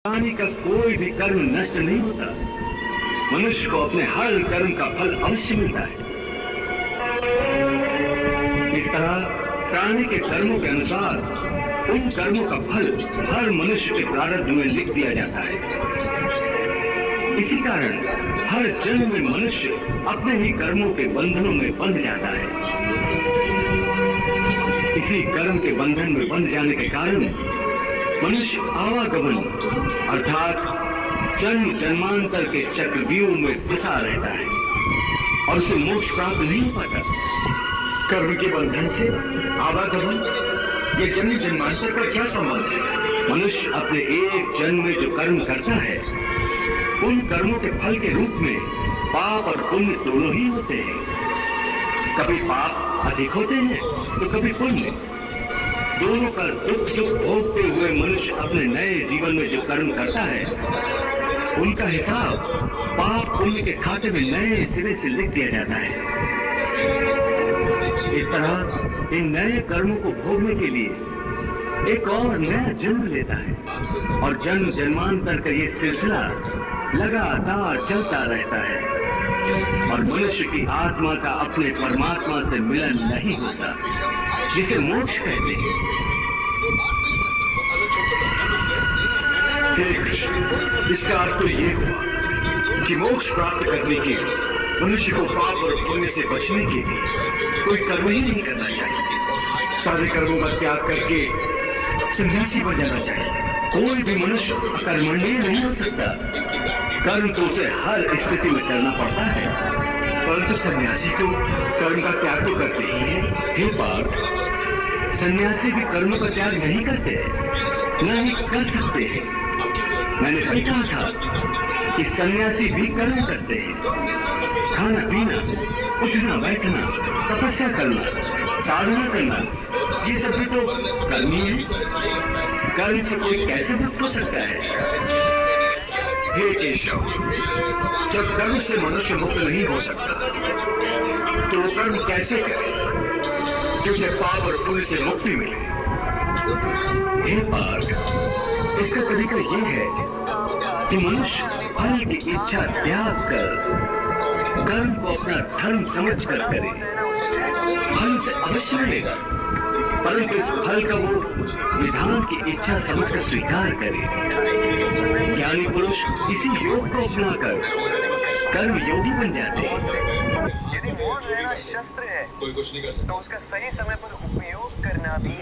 प्राणी का कोई भी कर्म नष्ट नहीं होता। मनुष्य को अपने हर कर्म का फल अवश्य मिलता है। इस तरह प्राणी के कर्मों के अनुसार उन कर्मों का फल हर मनुष्य के प्रारब्ध में लिख दिया जाता है। इसी कारण हर जन्म में मनुष्य अपने ही कर्मों के बंधनों में बंध जाता है। इसी कर्म के बंधन में बंध जाने के कारण मनुष्य आवागमन अर्थात जन्म जन्मांतर के चक्रव्यूह में फंसा रहता है और उसे मोक्ष प्राप्त नहीं हो पाता। कर्म के बंधन से आवागमन, ये जन्म जन्मांतर का क्या संबंध है? मनुष्य अपने एक जन्म में जो कर्म करता है उन कर्मों के फल के रूप में पाप और पुण्य दोनों ही होते हैं। कभी पाप अधिक होते हैं तो कभी पुण्य। दोनों का दुख सुख भोगते हुए मनुष्य अपने नए जीवन में जो कर्म करता है उनका हिसाब पाप पुण्य के खाते में नए सिरे से लिख दिया जाता है। इस तरह इन नए कर्मों को भोगने के लिए एक और नया जन्म लेता है और जन्म जन्मांतर का ये सिलसिला लगातार चलता रहता है और मनुष्य की आत्मा का अपने परमात्मा से मिलन नहीं होता, जिसे मोक्ष कहते हैं। हे कृष्ण, इसका अर्थ तो ये हुआ कि मोक्ष प्राप्त करने के लिए मनुष्य को पाप और पुण्य से बचने के लिए कोई कर्म ही नहीं करना चाहिए। सारे कर्मों का त्याग करके सन्यासी बन जाना चाहिए। कोई भी मनुष्य कर्मण्य नहीं हो सकता। कर्म तो उसे हर स्थिति में करना पड़ता है, परंतु सन्यासी तो कर्म का त्याग तो करते ही है। हे पार्थ, सन्यासी भी कर्म का त्याग नहीं करते, न ही कर सकते हैं। मैंने कल कहा था कि सन्यासी भी कर्म करते हैं। खाना पीना, उठना बैठना, तपस्या करना, साधना करना, ये सब भी तो कर्म ही है। कर्म से कोई कैसे मुक्त हो सकता है? हे केशव, जब कर्म से मनुष्य मुक्त नहीं हो सकता तो कर्म कैसे करे कि उसे पाप और पुण्य से मुक्ति मिले? हे पार्थ, इसका तरीका ये है कि मनुष्य फल की इच्छा त्याग कर कर्म को अपना धर्म समझकर करे। फल उसे अवश्य मिलेगा, परंतु इस फल का वो विधान की इच्छा समझकर स्वीकार करे। ज्ञानी पुरुष इसी योग को अपनाकर कर्म योगी बन जाते हैं। यदि मौन रहना शस्त्र है, कोई कुछ नहीं कर सकता, तो उसका सही समय पर उपयोग करना भी